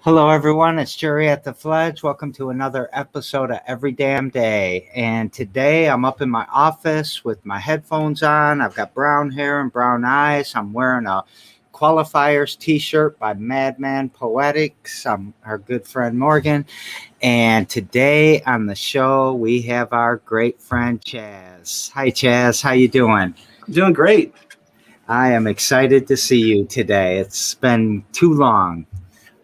Hello, everyone. It's Jerry at the Fledge. Welcome to another episode of Every Damn Day. And today I'm up in my office with my headphones on. I've got brown hair and brown eyes. I'm wearing a Qualifiers t-shirt by Madman Poetics. I'm our good friend Morgan. And today on the show, we have our great friend Chaz. Hi, Chaz. How you doing? Doing great. I am excited to see you today. It's been too long.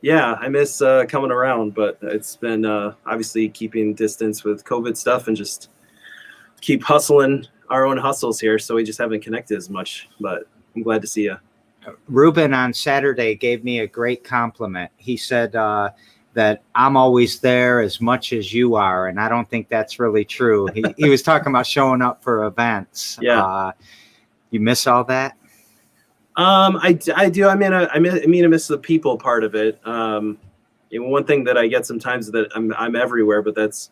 Yeah, I miss coming around, but it's been obviously keeping distance with COVID stuff and just keep hustling our own hustles here. So we just haven't connected as much, but I'm glad to see you. Ruben on Saturday gave me a great compliment. He said that I'm always there as much as you are, and I don't think that's really true. He was talking about showing up for events. Yeah. You miss all that? I do. I miss the people part of it. One thing that I get sometimes is that I'm everywhere, but that's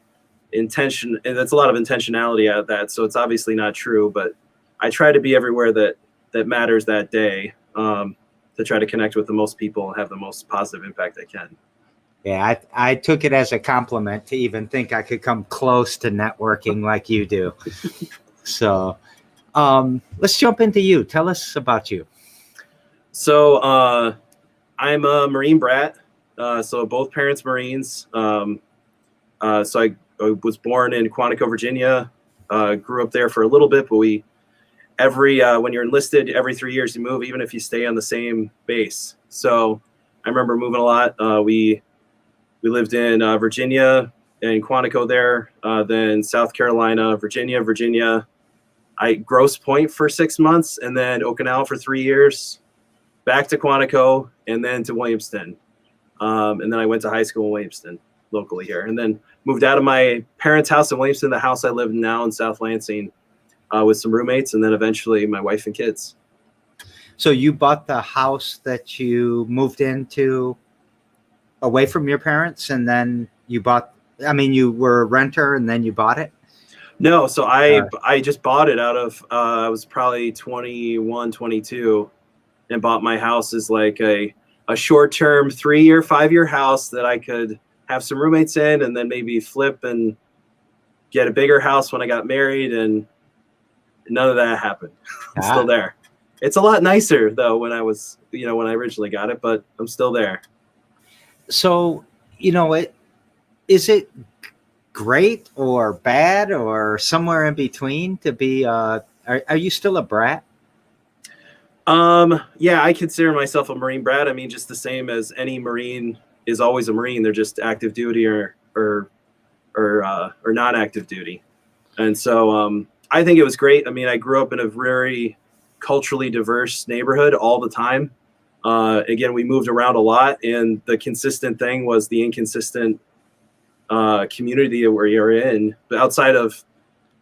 intention. And that's a lot of intentionality out of that. So it's obviously not true, but I try to be everywhere that matters that day, to try to connect with the most people and have the most positive impact I can. Yeah, I took it as a compliment to even think I could come close to networking like you do. So let's jump into you. Tell us about you. So I'm a Marine brat. So both parents Marines. So I was born in Quantico, Virginia. Grew up there for a little bit, but when you're enlisted, every 3 years you move, even if you stay on the same base. So I remember moving a lot. We lived in Virginia and Quantico there, then South Carolina, Virginia. Grosse Pointe for 6 months, and then Okinawa for 3 years. Back to Quantico, and then to Williamston. And then I went to high school in Williamston, locally here. And then moved out of my parents' house in Williamston, the house I live in now in South Lansing, with some roommates, and then eventually my wife and kids. So you bought the house that you moved into away from your parents, and then you were a renter, and then you bought it? No, so I just bought it out of, I was probably 21, 22. And bought my house as like a short-term 3-year, 5-year house that I could have some roommates in, and then maybe flip and get a bigger house when I got married. And none of that happened. I'm still there. It's a lot nicer though when I originally got it, but I'm still there. So, is it great or bad or somewhere in between to be? Are you still a brat? Yeah, I consider myself a Marine brat. I mean, just the same as any Marine is always a Marine. They're just active duty or not active duty. And so, I think it was great. I mean, I grew up in a very culturally diverse neighborhood all the time. Again, we moved around a lot, and the consistent thing was the inconsistent, community where you're in. But outside of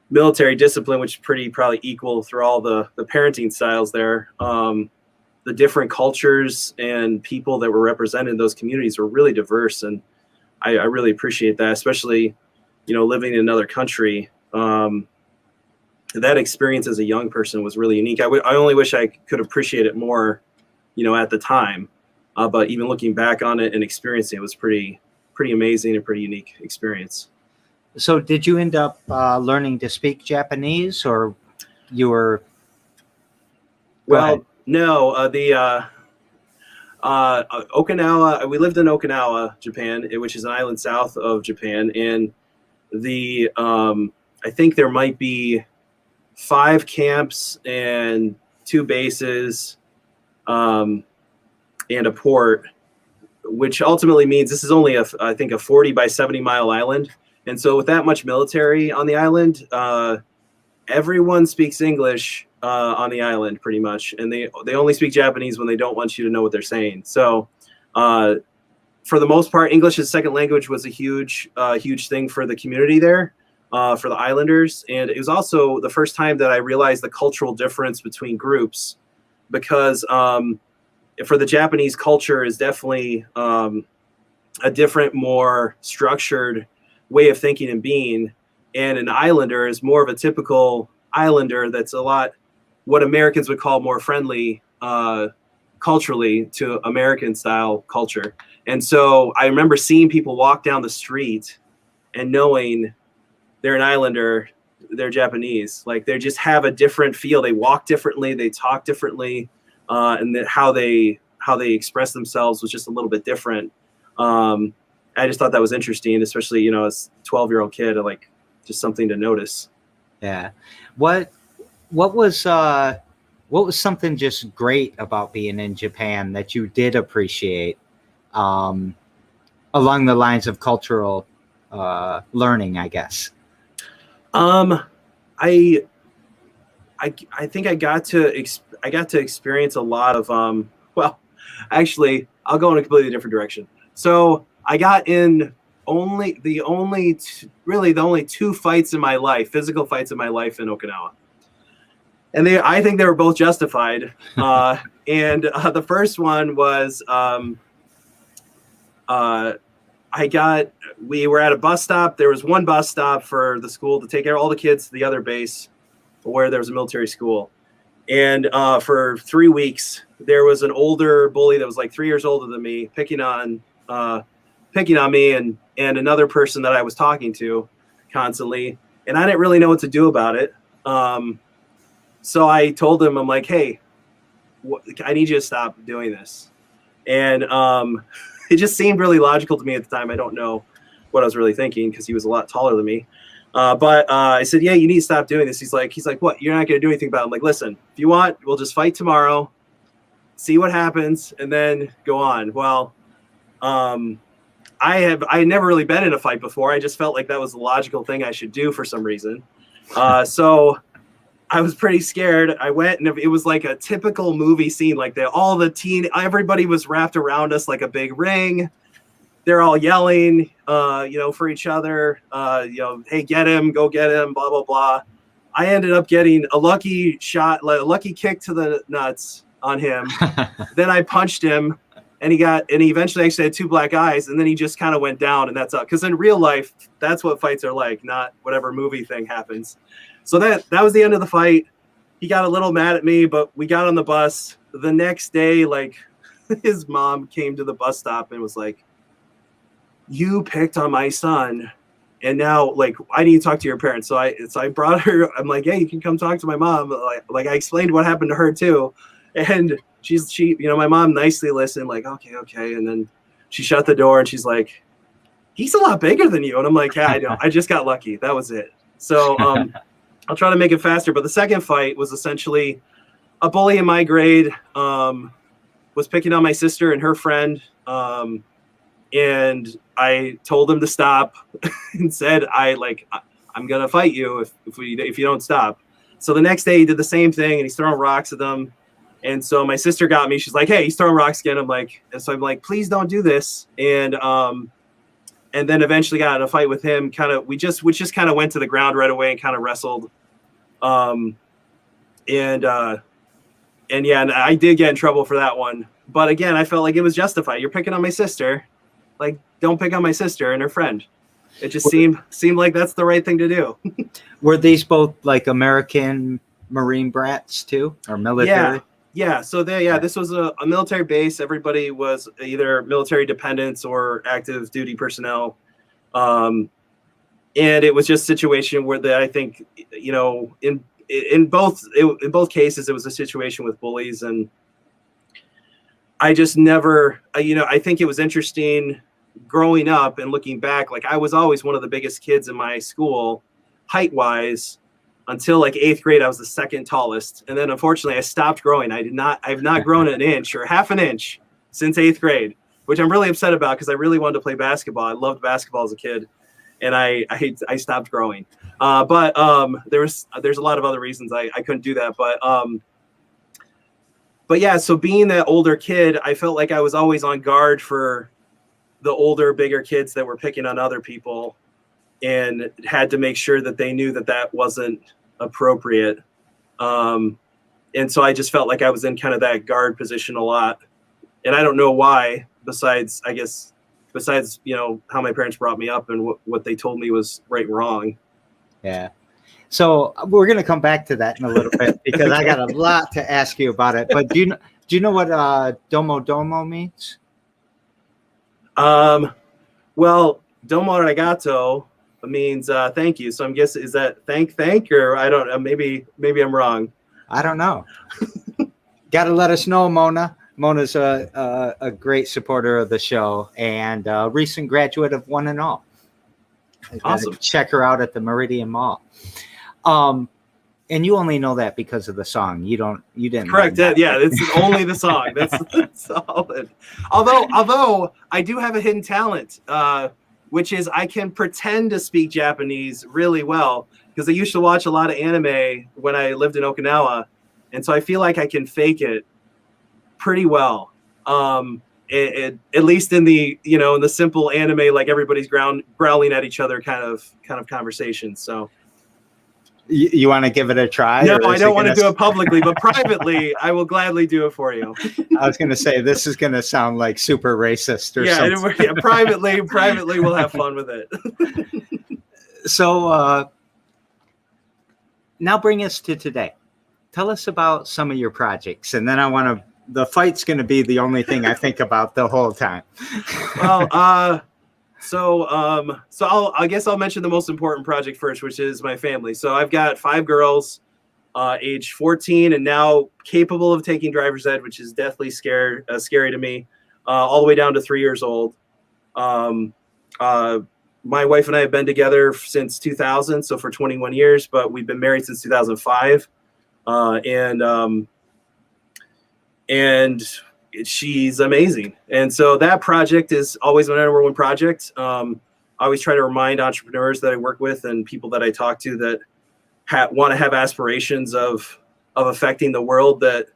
military discipline, which is pretty probably equal through all the parenting styles there. The different cultures and people that were represented in those communities were really diverse. And I really appreciate that, especially, living in another country. That experience as a young person was really unique. I only wish I could appreciate it more, at the time. But even looking back on it and experiencing it was pretty amazing and pretty unique experience. So did you end up learning to speak Japanese, or you were? Well, no, Okinawa, we lived in Okinawa, Japan, which is an island south of Japan. And I think there might be 5 camps and 2 bases, and a port, which ultimately means this is only I think a 40 by 70 mile island. And so with that much military on the island, everyone speaks English on the island pretty much. And they only speak Japanese when they don't want you to know what they're saying. So for the most part, English as second language was a huge thing for the community there, for the islanders. And it was also the first time that I realized the cultural difference between groups, because for the Japanese culture is definitely a different, more structured way of thinking and being, and an islander is more of a typical islander that's a lot what Americans would call more friendly, culturally to American style culture. And so I remember seeing people walk down the street and knowing they're an islander, they're Japanese. Like they just have a different feel. They walk differently, they talk differently, and how they express themselves was just a little bit different. I just thought that was interesting, especially, you know, as a 12-year-old kid, like just something to notice. Yeah. What was something just great about being in Japan that you did appreciate, along the lines of cultural learning, I guess? I think I got to experience a lot of well, actually, I'll go in a completely different direction. So I got in the only two fights in my life, physical fights in my life in Okinawa. And I think they were both justified. And the first one was we were at a bus stop. There was one bus stop for the school to take care of all the kids to the other base where there was a military school. And for 3 weeks, there was an older bully that was like 3 years older than me, picking on me and another person that I was talking to constantly. And I didn't really know what to do about it. So I told him, I'm like, hey, I need you to stop doing this. And it just seemed really logical to me at the time. I don't know what I was really thinking because he was a lot taller than me. But I said, yeah, you need to stop doing this. He's like, what? You're not going to do anything about it. I'm like, listen, if you want, we'll just fight tomorrow, see what happens, and then go on. Well, I had never really been in a fight before. I just felt like that was the logical thing I should do for some reason. So I was pretty scared. I went, and it was like a typical movie scene. Like everybody was wrapped around us like a big ring. They're all yelling, for each other, hey, get him, go get him, blah, blah, blah. I ended up getting a lucky shot, like a lucky kick to the nuts on him. Then I punched him, and he eventually actually had 2 black eyes, and then he just kind of went down, and that's up. Because in real life, that's what fights are like, not whatever movie thing happens. So that was the end of the fight. He got a little mad at me, but we got on the bus. The next day, like, his mom came to the bus stop and was like, you picked on my son, and now, like, I need to talk to your parents. So I brought her. I'm like, hey, you can come talk to my mom. Like I explained what happened to her too, and she my mom nicely listened, like, okay, and then she shut the door and she's like, he's a lot bigger than you, and I'm like, yeah, I know, I just got lucky. That was it. So I'll try to make it faster. But the second fight was essentially a bully in my grade was picking on my sister and her friend. And I told him to stop and said, I'm going to fight you if you don't stop. So the next day he did the same thing, and he's throwing rocks at them. And so my sister got me. She's like, hey, he's throwing rocks again. I'm like, please don't do this. And then eventually got in a fight with him. We just kind of went to the ground right away and kind of wrestled. And I did get in trouble for that one. But again, I felt like it was justified. You're picking on my sister. Like, don't pick on my sister and her friend. It just seemed like that's the right thing to do. Were these both like American Marine brats too, or military? Yeah. So this was a military base. Everybody was either military dependents or active duty personnel. And it was just a situation where I think, in both cases, it was a situation with bullies, and I just never, I think it was interesting growing up and looking back. Like, I was always one of the biggest kids in my school, height wise, until like 8th grade. I was the second tallest, and then unfortunately I stopped growing. I've not grown an inch or half an inch since 8th grade, which I'm really upset about because I really wanted to play basketball. I loved basketball as a kid, and I stopped growing. But there's a lot of other reasons I couldn't do that. But yeah, so being that older kid, I felt like I was always on guard for the older, bigger kids that were picking on other people, and had to make sure that they knew that wasn't appropriate. And so I just felt like I was in kind of that guard position a lot. And I don't know why, besides how my parents brought me up and what they told me was right and wrong. Yeah. So we're going to come back to that in a little bit because I got a lot to ask you about it. But Do you know what domo domo means? Well, domo arigato means thank you. So I'm guessing, is that thank, or I don't know, maybe I'm wrong. I don't know. Got to let us know, Mona. Mona's a great supporter of the show and a recent graduate of One and All. Awesome. Check her out at the Meridian Mall. And you only know that because of the song. You didn't. Correct. Yeah, it's only the song. That's solid. Although I do have a hidden talent, which is I can pretend to speak Japanese really well because I used to watch a lot of anime when I lived in Okinawa, and so I feel like I can fake it pretty well. At least in the in the simple anime, like everybody's growling at each other kind of conversation. So. You want to give it a try? No, I don't want to do it publicly, but privately, I will gladly do it for you. I was going to say, this is going to sound like super racist or something. Yeah, privately, we'll have fun with it. So now bring us to today. Tell us about some of your projects, and then the fight's going to be the only thing I think about the whole time. Well, So I guess I'll mention the most important project first, which is my family. So I've got 5 girls, age 14 and now capable of taking driver's ed, which is deathly scary to me, all the way down to 3 years old. My wife and I have been together since 2000, so for 21 years, but we've been married since 2005. And she's amazing. And so that project is always my number one project. I always try to remind entrepreneurs that I work with and people that I talk to that want to have aspirations of affecting the world, that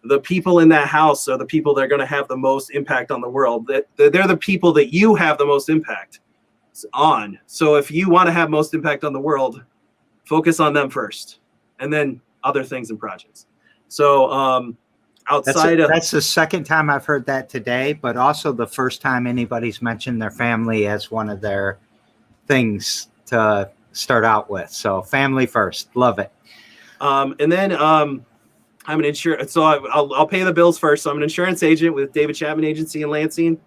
the people in that house are the people that are going to have the most impact on the world, that they're the people that you have the most impact on. So if you want to have most impact on the world, focus on them first, and then other things and projects. So, that's the second time I've heard that today, but also the first time anybody's mentioned their family as one of their things to start out with. So family first. Love it. And then I'm an insurance. So I'll pay the bills first. So I'm an insurance agent with David Chapman Agency in Lansing,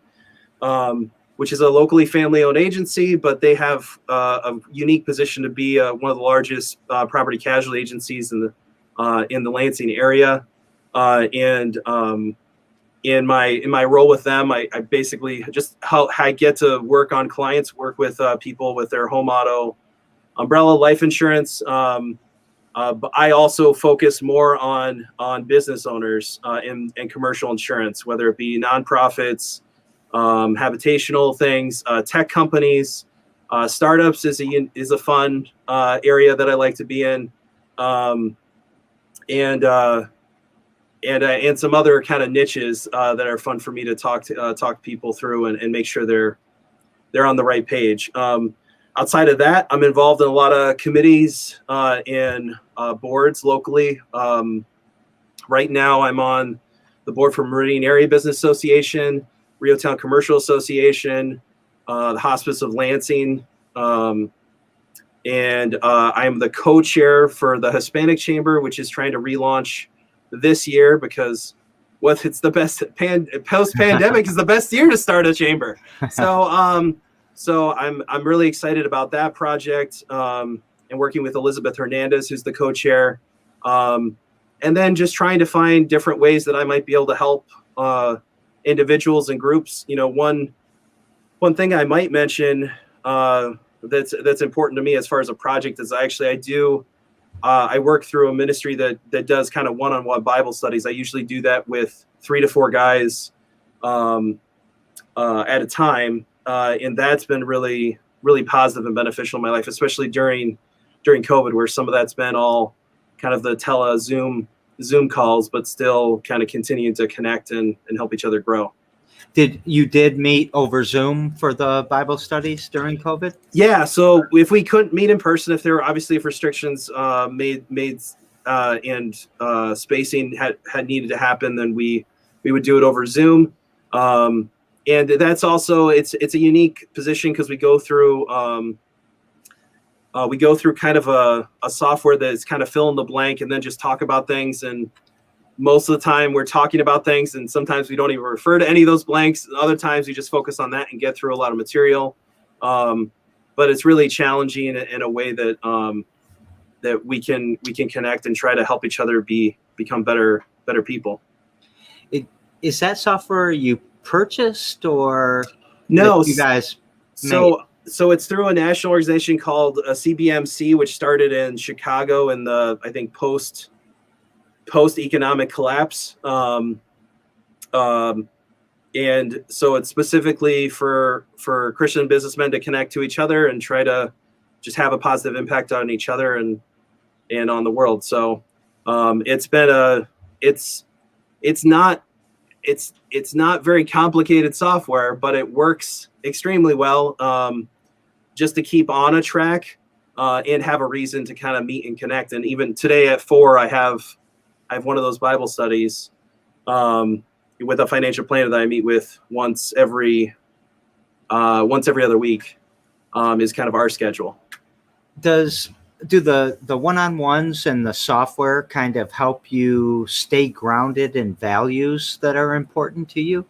which is a locally family-owned agency, but they have a unique position to be one of the largest property casualty agencies in the Lansing area. In my role with them, I basically just how I get to work on clients, work with people with their home, auto, umbrella, life insurance. But I also focus more on business owners and commercial insurance, whether it be nonprofits, habitational things, tech companies, startups is a fun area that I like to be in, and some other kind of niches that are fun for me to talk people through and make sure they're on the right page. Outside of that, I'm involved in a lot of committees and boards locally. Right now, I'm on the board for Meridian Area Business Association, Rio Town Commercial Association, the Hospice of Lansing, and I'm the co-chair for the Hispanic Chamber, which is trying to relaunch this year because it's the best post-pandemic is the best year to start a chamber. So I'm really excited about that project, and working with Elizabeth Hernandez, who's the co-chair, and then just trying to find different ways that I might be able to help individuals and groups. One thing I might mention that's important to me as far as a project is I work through a ministry that does kind of one-on-one Bible studies. I usually do that with 3 to 4 guys at a time, and that's been really, really positive and beneficial in my life, especially during COVID, where some of that's been all kind of the Zoom calls, but still kind of continuing to connect and help each other grow. Did you meet over Zoom for the Bible studies during COVID? Yeah. So if we couldn't meet in person, if there were obviously restrictions made and spacing had needed to happen, then we would do it over Zoom. And that's also it's a unique position because we go through kind of a software that's kind of fill in the blank and then just talk about things. And most of the time we're talking about things, and sometimes we don't even refer to any of those blanks. Other times we just focus on that and get through a lot of material. But it's really challenging in a way that that we can connect and try to help each other become better people. Is that software you purchased, or no? You guys so it's through a national organization called CBMC, which started in Chicago in the, I think, post economic collapse. And so it's specifically for Christian businessmen to connect to each other and try to just have a positive impact on each other and on the world. So it's not very complicated software, but it works extremely well, just to keep on a track and have a reason to kind of meet and connect. And even today at 4, I have one of those Bible studies with a financial planner that I meet with once every other week. Is kind of our schedule. Do the one-on-ones and the software kind of help you stay grounded in values that are important to you?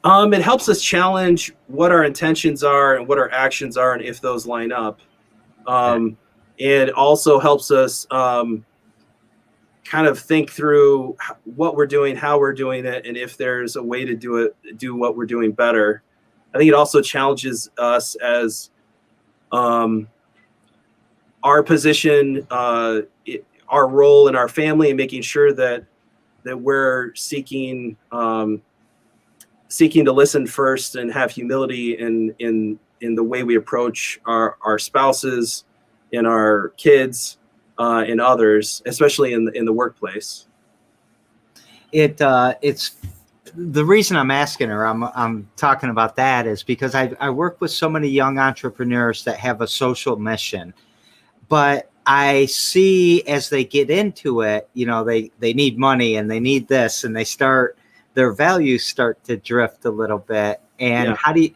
It helps us challenge what our intentions are and what our actions are, and if those line up. It also helps us kind of think through what we're doing, how we're doing it, and if there's a way to do what we're doing better. I think it also challenges us as our position, our role in our family, and making sure that we're seeking to listen first and have humility in the way we approach our spouses and our kids and others, especially in the workplace. It's the reason I'm asking her, I'm talking about that, is because I work with so many young entrepreneurs that have a social mission, but I see as they get into it, they need money and they need this, and their values start to drift a little bit. And how do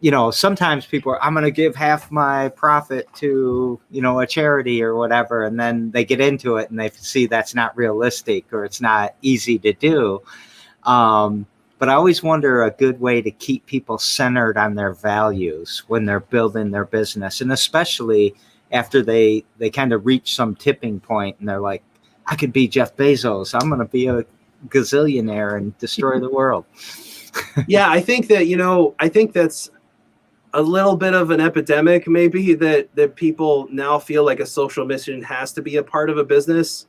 you, sometimes people are, I'm going to give half my profit to, a charity or whatever. And then they get into it and they see that's not realistic or it's not easy to do. But I always wonder a good way to keep people centered on their values when they're building their business. And especially after they kind of reach some tipping point and they're like, I could be Jeff Bezos. I'm going to be a gazillionaire and destroy the world. Yeah, I think that's a little bit of an epidemic, maybe, that people now feel like a social mission has to be a part of a business.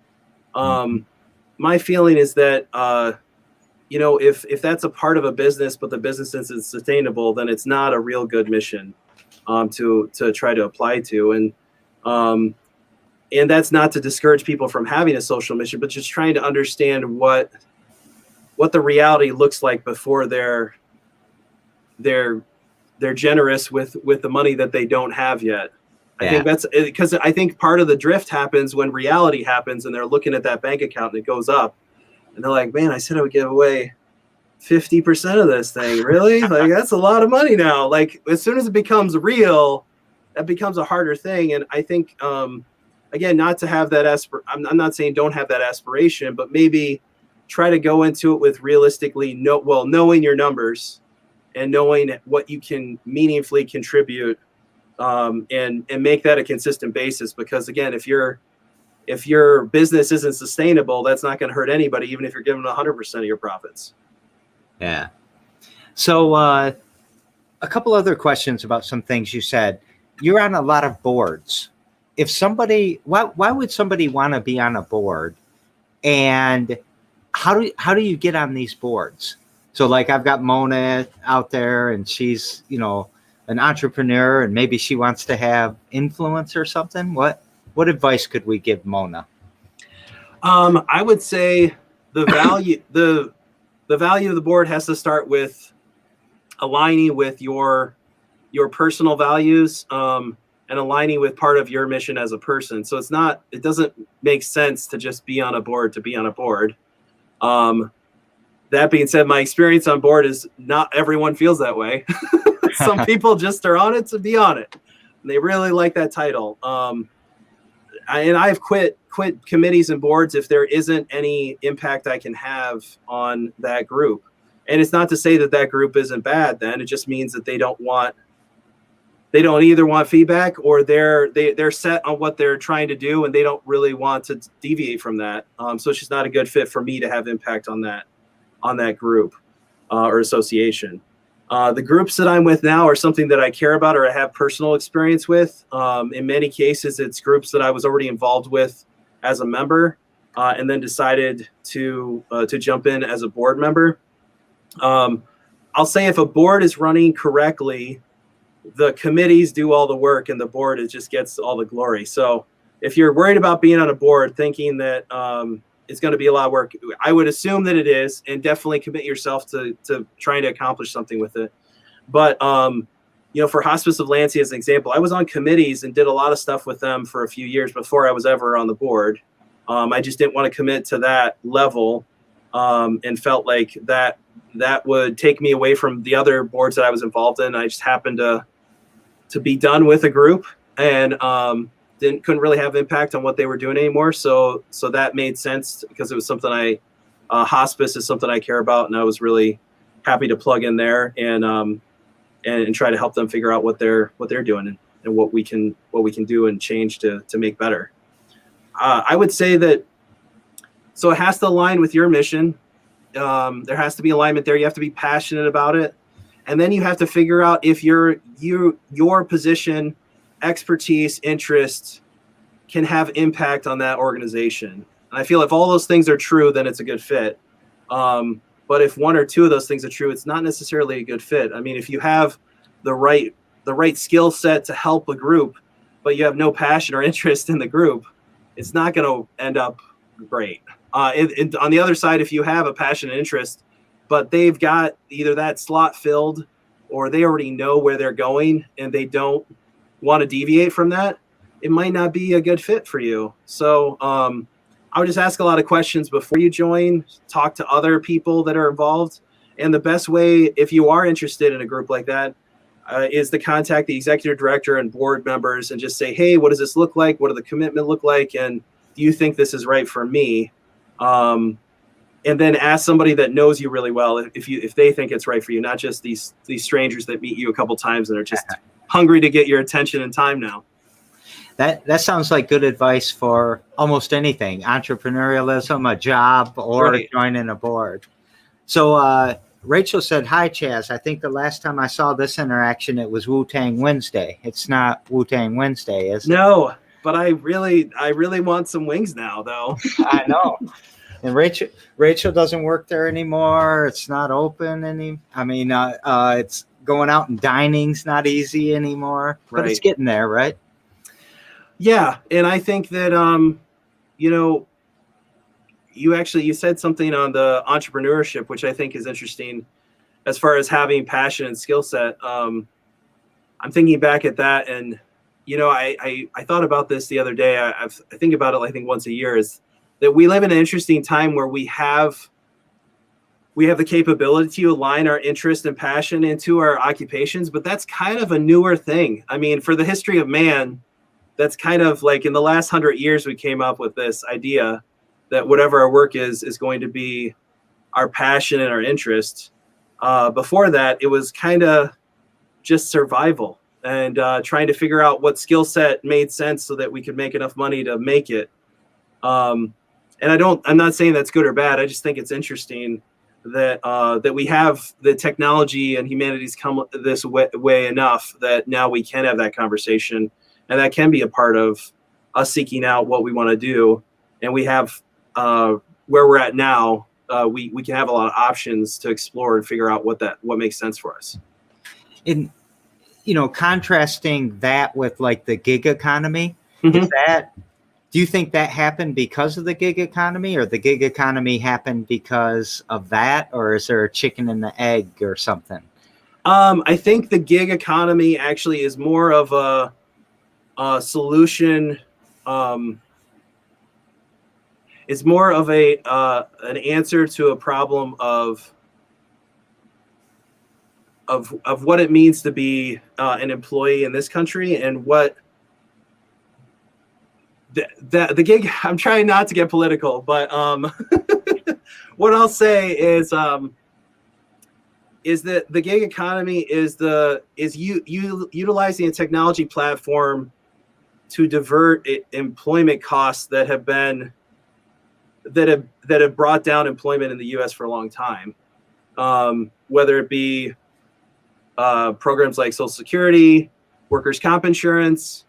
My feeling is that if that's a part of a business, but the business isn't sustainable, then it's not a real good mission to try to apply to. And that's not to discourage people from having a social mission, but just trying to understand what the reality looks like before they're generous with the money that they don't have yet. I think that's because I think part of the drift happens when reality happens and they're looking at that bank account and it goes up and they're like, man, I said I would give away 50% of this thing. Really? Like, that's a lot of money now. Like, as soon as it becomes real, that becomes a harder thing. And I think, again, not to have that I'm not saying don't have that aspiration, but maybe try to go into it with realistically knowing your numbers and knowing what you can meaningfully contribute, and make that a consistent basis. Because again, if your business isn't sustainable, that's not going to hurt anybody, even if you're giving 100% of your profits. Yeah. So a couple other questions about some things you said. You're on a lot of boards. If somebody, why would somebody want to be on a board? And how do you get on these boards? So like I've got Mona out there and she's, an entrepreneur and maybe she wants to have influence or something. What advice could we give Mona? I would say the value of the board has to start with aligning with your personal values, and aligning with part of your mission as a person. So it doesn't make sense to just be on a board to be on a board. That being said, my experience on board is not everyone feels that way. Some people just are on it to be on it. And they really like that title. And I've quit quit committees and boards if there isn't any impact I can have on that group. And it's not to say that that group isn't bad. Then it just means that they don't either want feedback, or they're set on what they're trying to do, and they don't really want to deviate from that. So it's just not a good fit for me to have impact on that group or association. The groups that I'm with now are something that I care about or I have personal experience with. In many cases, it's groups that I was already involved with as a member, and then decided to jump in as a board member. I'll say if a board is running correctly, the committees do all the work and the board just gets all the glory. So if you're worried about being on a board thinking that it's going to be a lot of work, I would assume that it is, and definitely commit yourself to trying to accomplish something with it. But, for Hospice of Lansing, as an example, I was on committees and did a lot of stuff with them for a few years before I was ever on the board. I just didn't want to commit to that level, and felt like that would take me away from the other boards that I was involved in. I just happened to be done with a group, and couldn't really have impact on what they were doing anymore. So that made sense because it was something hospice is something I care about, and I was really happy to plug in there and try to help them figure out what they're doing and what we can do and change to make better. I would say that, so it has to align with your mission. There has to be alignment there. You have to be passionate about it. And then you have to figure out if your position, expertise, interest can have impact on that organization. And I feel if all those things are true, then it's a good fit. But if one or two of those things are true, it's not necessarily a good fit. I mean, if you have the right skill set to help a group, but you have no passion or interest in the group, it's not going to end up great. On the other side, if you have a passion and interest, but they've got either that slot filled or they already know where they're going and they don't want to deviate from that, it might not be a good fit for you. So I would just ask a lot of questions before you join, talk to other people that are involved. And the best way, if you are interested in a group like that, is to contact the executive director and board members and just say, hey, what does this look like? What does the commitment look like? And do you think this is right for me? And then ask somebody that knows you really well if they think it's right for you, not just these strangers that meet you a couple times and are just hungry to get your attention and time now. That sounds like good advice for almost anything, entrepreneurialism, a job, or right. Joining a board. So Rachel said, hi, Chaz. I think the last time I saw this interaction, it was Wu-Tang Wednesday. It's not Wu-Tang Wednesday, is it? No, but I really want some wings now, though. I know. And Rachel doesn't work there anymore. It's not open it's going out and dining's not easy anymore. But It's getting there, right? Yeah, and I think that you said something on the entrepreneurship, which I think is interesting, as far as having passion and skill set. I'm thinking back at that, and I thought about this the other day. I think about it, I think once a year, is that we live in an interesting time where we have the capability to align our interest and passion into our occupations, but that's kind of a newer thing. I mean, for the history of man, that's kind of like in the last 100 years, we came up with this idea that whatever our work is going to be our passion and our interest. Before that, it was kind of just survival and trying to figure out what skill set made sense so that we could make enough money to make it. And I'm not saying that's good or bad. I just think it's interesting that we have the technology and humanity's come this way enough that now we can have that conversation, and that can be a part of us seeking out what we want to do. And we have where we're at now, we can have a lot of options to explore and figure out what makes sense for us. In contrasting that with like the gig economy, mm-hmm. Do you think that happened because of the gig economy, or the gig economy happened because of that, or is there a chicken and the egg or something? I think the gig economy actually is more of a solution. It's more of an answer to a problem of what it means to be an employee in this country, and what the gig, I'm trying not to get political, but what I'll say is that the gig economy is utilizing a technology platform to divert employment costs that have brought down employment in the U.S. for a long time, whether it be programs like Social Security, workers' comp insurance,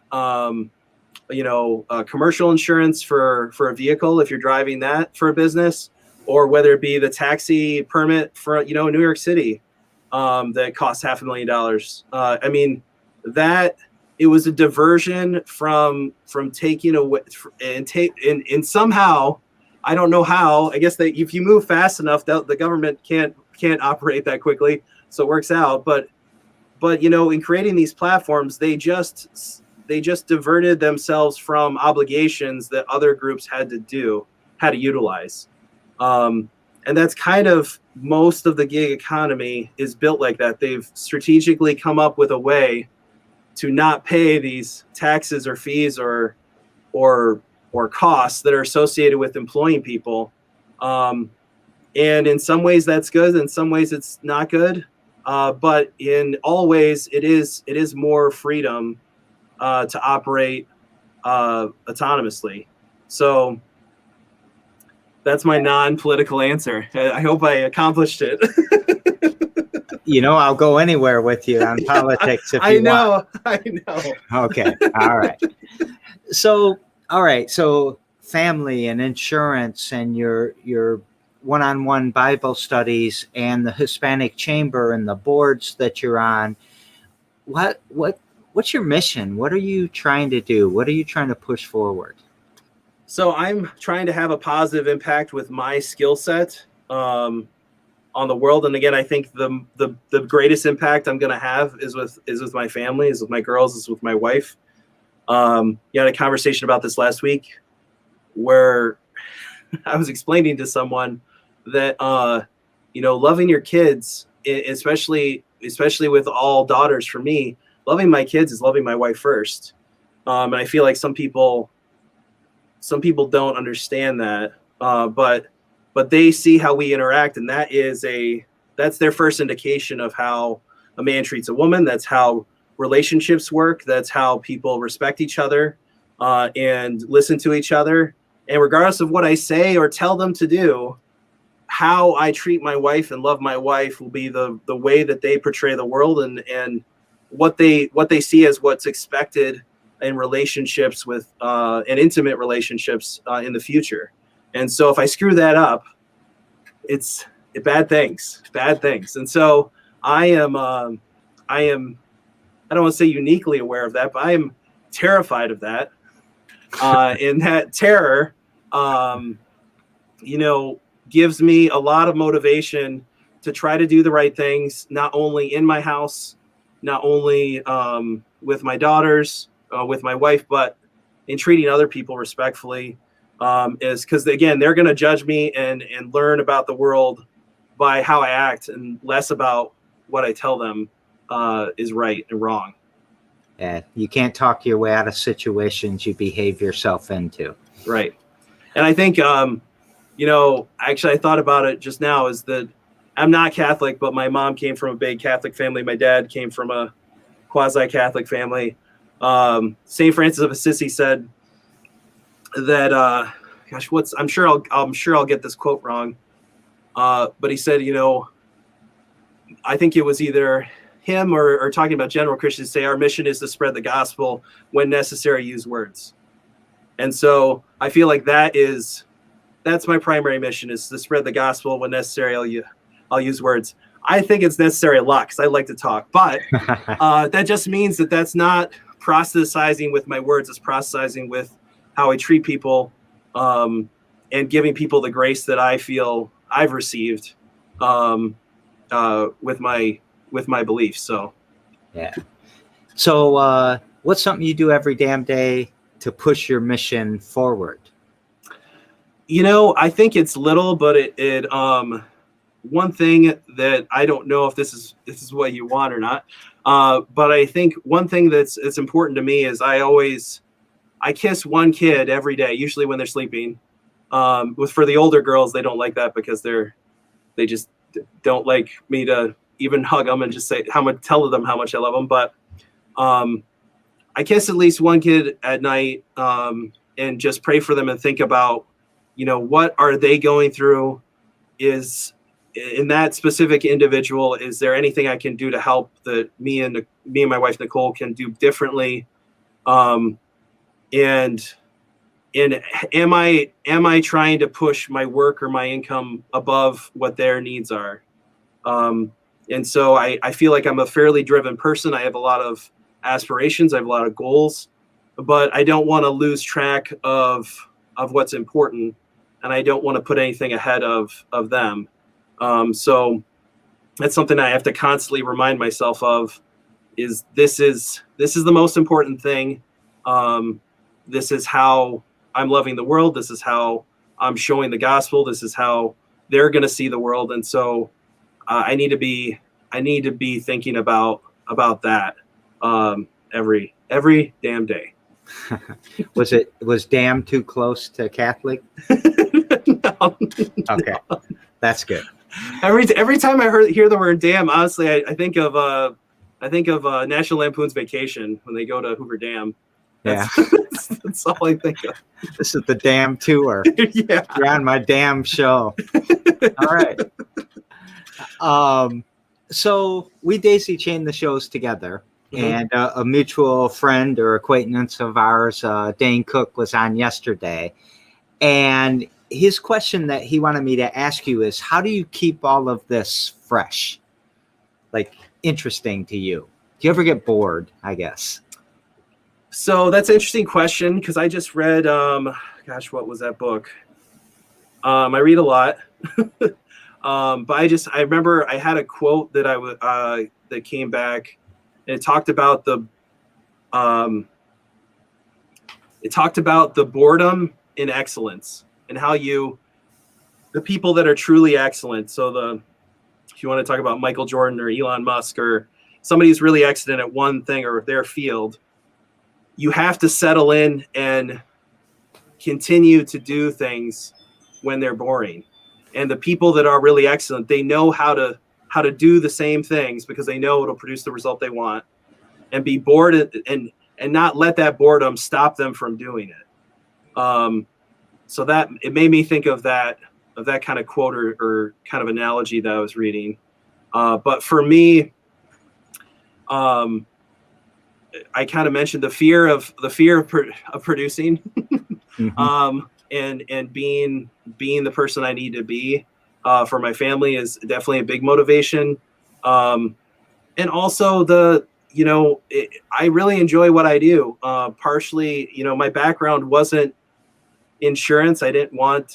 commercial insurance for a vehicle if you're driving that for a business, or whether it be the taxi permit for New York City that costs $500,000. I mean, that it was a diversion from taking away and somehow, I don't know how. I guess that if you move fast enough, the government can't operate that quickly, so it works out. But in creating these platforms, they just diverted themselves from obligations that other groups had to utilize. And that's kind of most of the gig economy is built like that. They've strategically come up with a way to not pay these taxes or fees or costs that are associated with employing people. And in some ways that's good. In some ways it's not good. But in all ways it is more freedom to operate autonomously. So that's my non-political answer. I hope I accomplished it. I'll go anywhere with you on politics if you want. I know. Okay. All right. So family and insurance and your one-on-one Bible studies and the Hispanic Chamber and the boards that you're on. What's your mission? What are you trying to do? What are you trying to push forward? So I'm trying to have a positive impact with my skill set on the world. And again, I think the greatest impact I'm going to have is with my family, is with my girls, is with my wife. You had a conversation about this last week where I was explaining to someone that, loving your kids, especially with all daughters, for me, loving my kids is loving my wife first. And I feel like some people don't understand that, but they see how we interact, and that's their first indication of how a man treats a woman. That's how relationships work. That's how people respect each other and listen to each other. And regardless of what I say or tell them to do, how I treat my wife and love my wife will be the way that they portray the world and what they see as what's expected in relationships with and intimate relationships in the future. And so if I screw that up, it's bad things. And so I don't want to say uniquely aware of that, but I am terrified of that. And that terror, gives me a lot of motivation to try to do the right things, not only in my house, not only with my daughters, with my wife, but in treating other people respectfully, is because, again, they're going to judge me and learn about the world by how I act and less about what I tell them is right and wrong. Yeah, you can't talk your way out of situations you behave yourself into. Right. And I think, actually I thought about it just now, is that I'm not Catholic, but my mom came from a big Catholic family. My dad came from a quasi-Catholic family. St. Francis of Assisi said that, I'm sure I'll get this quote wrong. But he said, I think it was either him or talking about general Christians, say our mission is to spread the gospel, when necessary, use words. And so I feel like that's my primary mission, is to spread the gospel. When necessary, I'll use words. I think it's necessary a lot because I like to talk, but that just means that that's not proselytizing with my words. It's proselytizing with how I treat people, and giving people the grace that I feel I've received with my beliefs. So, yeah. So, what's something you do every damn day to push your mission forward? I think it's little, but it one thing that I don't know if this is what you want or not, but I think one thing that's important to me is I always I kiss one kid every day, usually when they're sleeping. For the older girls, they don't like that because they just don't like me to even hug them and just tell them how much I love them. But I kiss at least one kid at night, and just pray for them and think about, what are they going through? Is in that specific individual, is there anything I can do to help that me and my wife Nicole can do differently? And am I trying to push my work or my income above what their needs are? And so I feel like I'm a fairly driven person. I have a lot of aspirations. I have a lot of goals, but I don't want to lose track of what's important, and I don't want to put anything ahead of them. So that's something I have to constantly remind myself of. This is the most important thing. This is how I'm loving the world. This is how I'm showing the gospel. This is how they're going to see the world. And so I need to be thinking about that every damn day. Was damn too close to Catholic? No. Okay, no. That's good. Every time I hear the word damn, honestly, I think of National Lampoon's Vacation when they go to Hoover Dam. That's all I think of. This is the damn tour. Yeah, you're on my damn show. All right. So we daisy chain the shows together, and a mutual friend or acquaintance of ours, Dane Cook, was on yesterday, and his question that he wanted me to ask you is, how do you keep all of this fresh, like interesting to you? Do you ever get bored, I guess? So that's an interesting question, because I just read, what was that book? I read a lot, but I remember I had a quote that that came back, and it talked about the boredom in excellence, and how the people that are truly excellent. So if you want to talk about Michael Jordan or Elon Musk or somebody who's really excellent at one thing or their field, you have to settle in and continue to do things when they're boring. And the people that are really excellent, they know how to do the same things because they know it'll produce the result they want, and be bored and not let that boredom stop them from doing it. So that it made me think of that kind of quote or kind of analogy that I was reading. But for me, I kind of mentioned the fear of producing, and being the person I need to be for my family is definitely a big motivation. And also I really enjoy what I do. Partially, my background wasn't insurance. I don't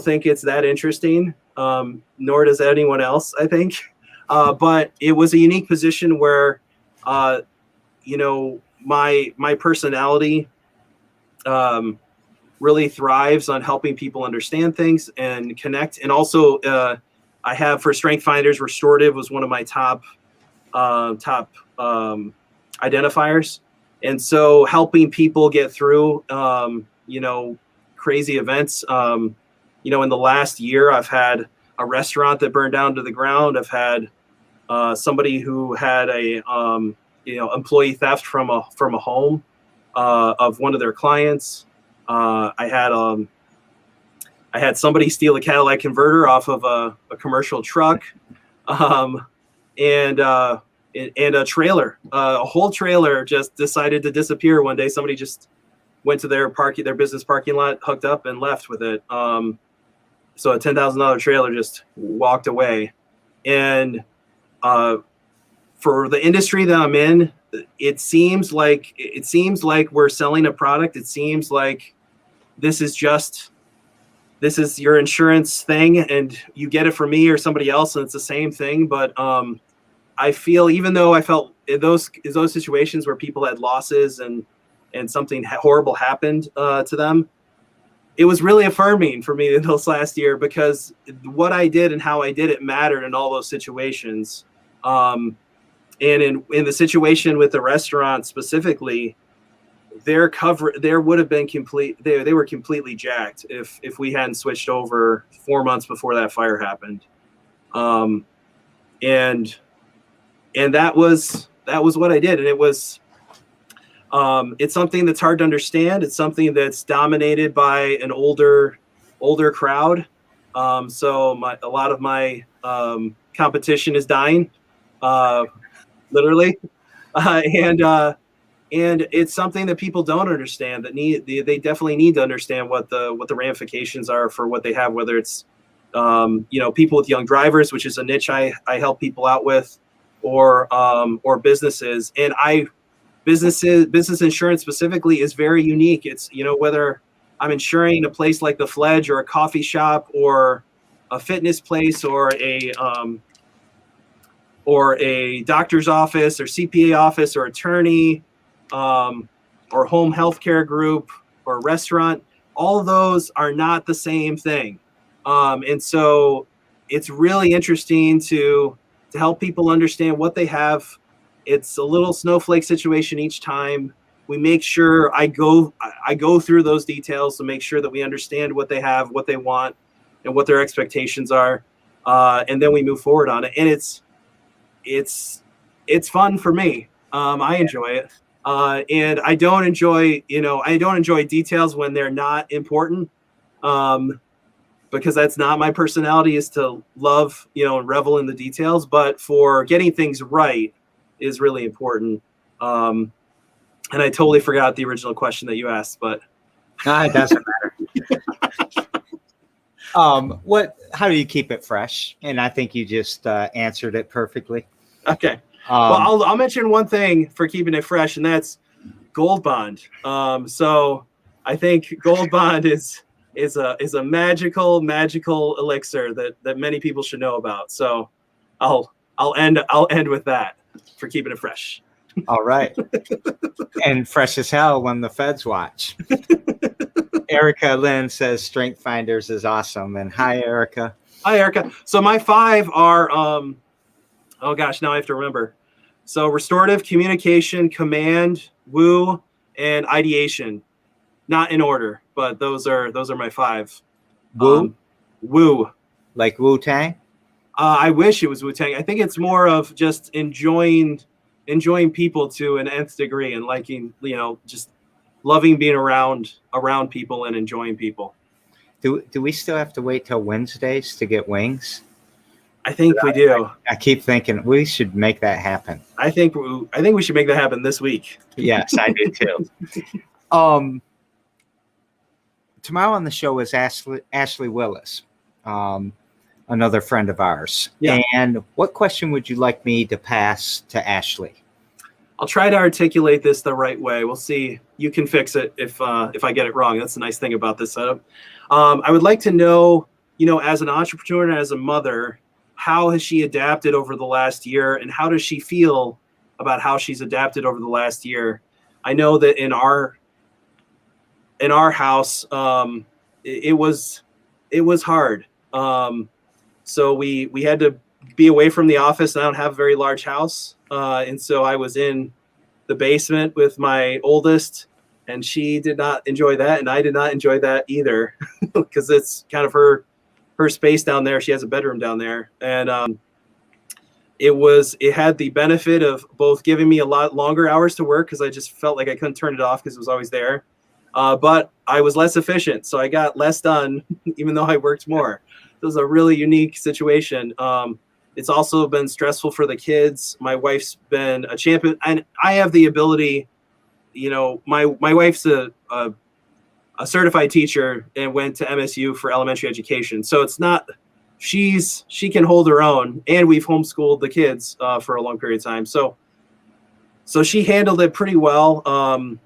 think it's that interesting, nor does anyone else, I think. But it was a unique position where, my personality really thrives on helping people understand things and connect. And also, I have, for Strength Finders, restorative was one of my top identifiers. And so helping people get through, crazy events. In the last year, I've had a restaurant that burned down to the ground. I've had somebody who had a employee theft from a home of one of their clients. I had somebody steal a Cadillac converter off of a commercial truck, and a trailer. A whole trailer just decided to disappear one day. Somebody just went to their business parking lot, hooked up, and left with it. So a $10,000 trailer just walked away. And for the industry that I'm in, it seems like we're selling a product. It seems like this is your insurance thing, and you get it from me or somebody else, and it's the same thing. But I feel, even though I felt in those situations where people had losses and something horrible happened to them, it was really affirming for me in this last year, because what I did and how I did it mattered in all those situations. And in the situation with the restaurant specifically, there would have been complete. They were completely jacked if we hadn't switched over 4 months before that fire happened. And that was what I did. And it was, it's something that's hard to understand. It's something that's dominated by an older crowd. So a lot of my competition is dying, literally, and it's something that people don't understand. They definitely need to understand what the ramifications are for what they have. Whether it's people with young drivers, which is a niche I help people out with, or businesses. And business insurance specifically is very unique. It's whether I'm insuring a place like the Fledge or a coffee shop or a fitness place or a doctor's office or CPA office or attorney, or home healthcare group or restaurant. All of those are not the same thing. And so it's really interesting to help people understand what they have. It's a little snowflake situation each time. We make sure I go through those details to make sure that we understand what they have, what they want, and what their expectations are. And then we move forward on it. And it's fun for me. I enjoy it. And I don't enjoy details when they're not important. Because that's not my personality, is to love, and revel in the details, but for getting things right is really important. And I totally forgot the original question that you asked, but it doesn't matter. How do you keep it fresh? And I think you just answered it perfectly. Okay. Well, I'll mention one thing for keeping it fresh, and that's Gold Bond. So I think Gold Bond is a magical elixir that many people should know about. So I'll end with that for keeping it fresh. All right. And fresh as hell when the feds watch. Erica Lynn says Strength Finders is awesome. And hi, Erica. Hi, Erica. So my 5 are, oh gosh, now I have to remember. So restorative, communication, command, woo, and ideation. Not in order, but those are my 5. Woo? Woo. Like Wu-Tang? I wish it was Wu-Tang. I think it's more of just enjoying people to an nth degree and liking, just loving being around people and enjoying people. Do we still have to wait till Wednesdays to get wings? I think we do. I keep thinking we should make that happen. I think we should make that happen this week. Yes, I do too. Tomorrow on the show is Ashley Willis, another friend of ours. Yeah. And what question would you like me to pass to Ashley? I'll try to articulate this the right way. We'll see. You can fix it if I get it wrong. That's the nice thing about this setup. I would like to know, as an entrepreneur and as a mother, how has she adapted over the last year, and how does she feel about how she's adapted over the last year? I know that in our house, it was hard. So we had to be away from the office. I don't have a very large house. And so I was in the basement with my oldest, and she did not enjoy that. And I did not enjoy that either, because it's kind of her space down there. She has a bedroom down there. And, it had the benefit of both giving me a lot longer hours to work, because I just felt like I couldn't turn it off because it was always there. But I was less efficient, so I got less done, even though I worked more. It was a really unique situation. It's also been stressful for the kids. My wife's been a champion, and I have the ability, my wife's a certified teacher and went to MSU for elementary education. So it's not, she can hold her own, and we've homeschooled the kids for a long period of time. So she handled it pretty well.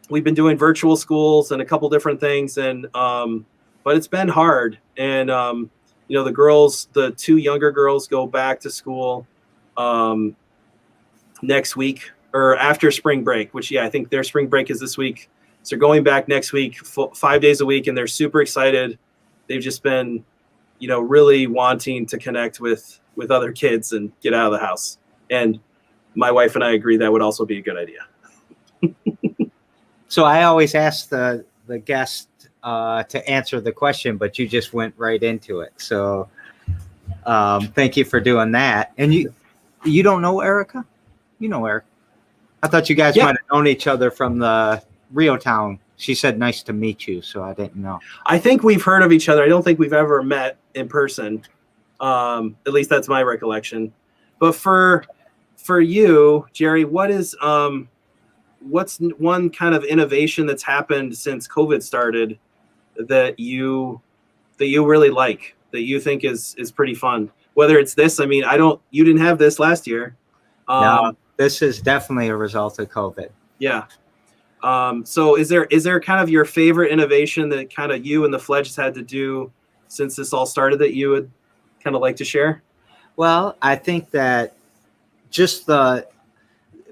We've been doing virtual schools and a couple different things, and but it's been hard. And the 2 younger girls go back to school next week, or after spring break, which I think their spring break is this week. So they're going back next week, 5 days a week, and they're super excited. They've just been, really wanting to connect with other kids and get out of the house. And my wife and I agree that would also be a good idea. So I always ask the guest to answer the question, but you just went right into it. So thank you for doing that. And you don't know Erica? You know Erica. I thought you guys might have known each other from the Rio Town. She said, nice to meet you. So I didn't know. I think we've heard of each other. I don't think we've ever met in person. At least that's my recollection. But for you, Jerry, what's one kind of innovation that's happened since COVID started that you really like, that you think is pretty fun? Whether it's this, I mean, you didn't have this last year. No, this is definitely a result of COVID. Yeah. So is there kind of your favorite innovation that kind of you and the Fledges had to do since this all started that you would kind of like to share? Well, I think that just the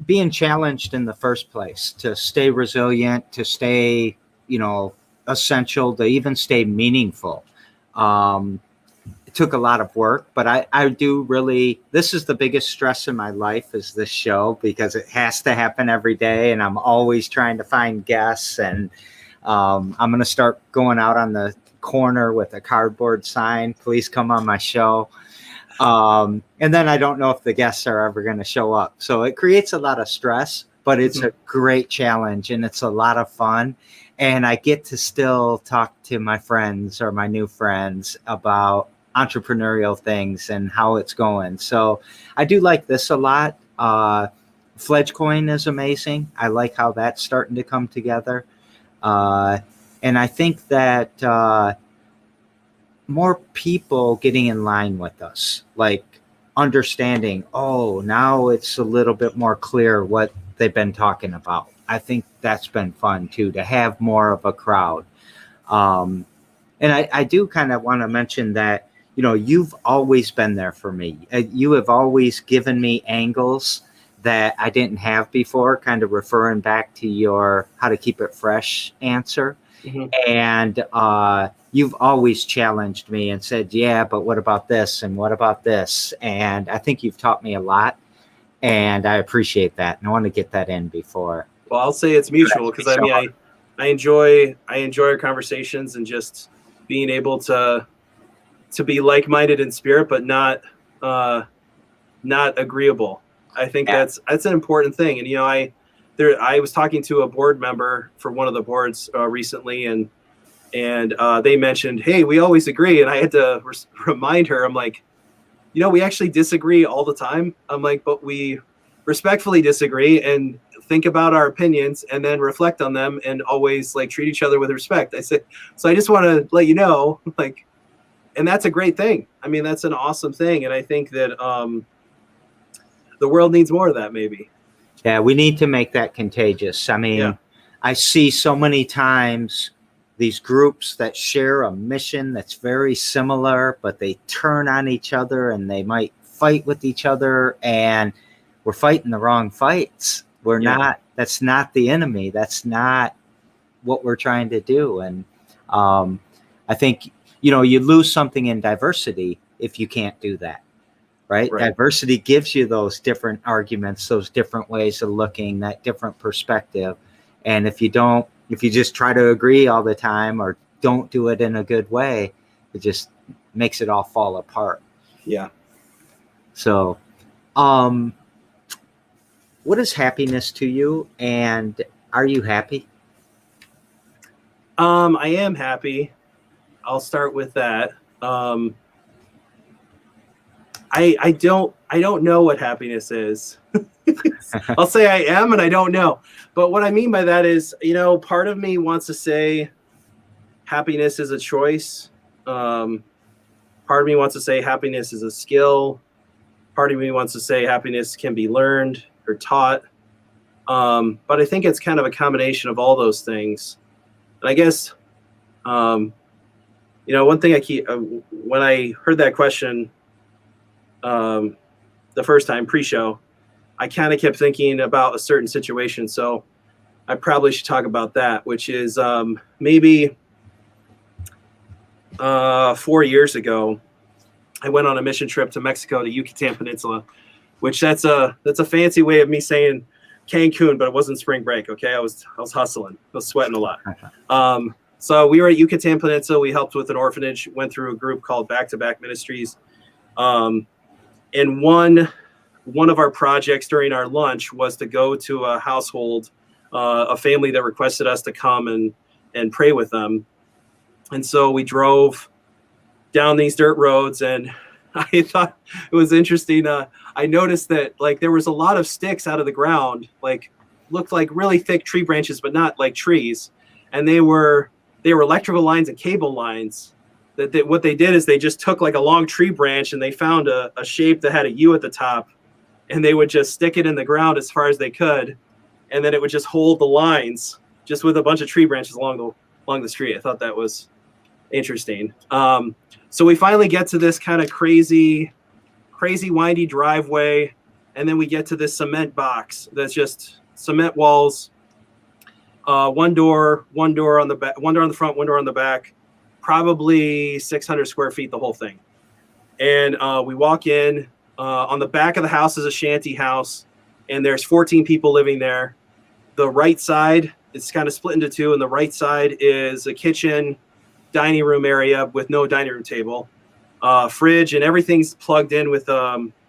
being challenged in the first place to stay resilient, to stay, essential, to even stay meaningful. It took a lot of work, but I do really, this is the biggest stress in my life is this show because it has to happen every day. And I'm always trying to find guests, and I'm going to start going out on the corner with a cardboard sign, please come on my show. And then I don't know if the guests are ever going to show up. So it creates a lot of stress, but it's a great challenge and it's a lot of fun. And I get to still talk to my friends or my new friends about entrepreneurial things and how it's going. So I do like this a lot. FledgeCoin is amazing. I like how that's starting to come together. And I think that more people getting in line with us, like understanding, now it's a little bit more clear what they've been talking about. I think that's been fun too, to have more of a crowd. And I do kind of want to mention that, you've always been there for me. You have always given me angles that I didn't have before, kind of referring back to your how to keep it fresh answer. Mm-hmm. And you've always challenged me and said, yeah, but what about this? And what about this? And I think you've taught me a lot, and I appreciate that. And I want to get that in before. Well, I'll say it's mutual because I enjoy our conversations and just being able to be like-minded in spirit, but not agreeable. I think that's an important thing. And, I was talking to a board member for one of the boards recently, and they mentioned, hey, we always agree. And I had to remind her, I'm like, we actually disagree all the time. I'm like, but we respectfully disagree and think about our opinions and then reflect on them and always treat each other with respect. I said, so I just want to let you know, and that's a great thing. I mean, that's an awesome thing. And I think that the world needs more of that, maybe. Yeah, we need to make that contagious. I mean, I see so many times these groups that share a mission that's very similar, but they turn on each other and they might fight with each other, and we're fighting the wrong fights. We're not, that's not the enemy. That's not what we're trying to do. And I think, you lose something in diversity if you can't do that. Right? Diversity gives you those different arguments, those different ways of looking, that different perspective. And if you just try to agree all the time or don't do it in a good way, it just makes it all fall apart. Yeah. So, what is happiness to you, and are you happy? I am happy. I'll start with that. I don't know what happiness is. I'll say I am, and I don't know. But what I mean by that is, part of me wants to say happiness is a choice. Part of me wants to say happiness is a skill. Part of me wants to say happiness can be learned or taught. But I think it's kind of a combination of all those things. And I guess, one thing when I heard that question the first time pre-show, I kind of kept thinking about a certain situation. So I probably should talk about that, which is maybe 4 years ago, I went on a mission trip to Mexico, to Yucatan Peninsula, which that's a fancy way of me saying Cancun, but it wasn't spring break. Okay, I was hustling. I was sweating a lot. So we were at Yucatan Peninsula. We helped with an orphanage. Went through a group called Back to Back Ministries, and one of our projects during our lunch was to go to a household, a family that requested us to come and pray with them. And so we drove down these dirt roads, and I thought it was interesting. I noticed that like there was a lot of sticks out of the ground, like looked like really thick tree branches, but not like trees. And they were electrical lines and cable lines. What they did is they just took like a long tree branch and they found a shape that had a U at the top, and they would just stick it in the ground as far as they could, and then it would just hold the lines just with a bunch of tree branches along the street. I thought that was interesting. So we finally get to this kind of crazy windy driveway, and then we get to this cement box that's just cement walls, one door on the back, one door on the front, one door on the back, probably 600 square feet, the whole thing. And we walk in. On the back of the house is a shanty house, and there's 14 people living there. The right side, it's kind of split into two, and the right side is a kitchen, dining room area with no dining room table, fridge, and everything's plugged in with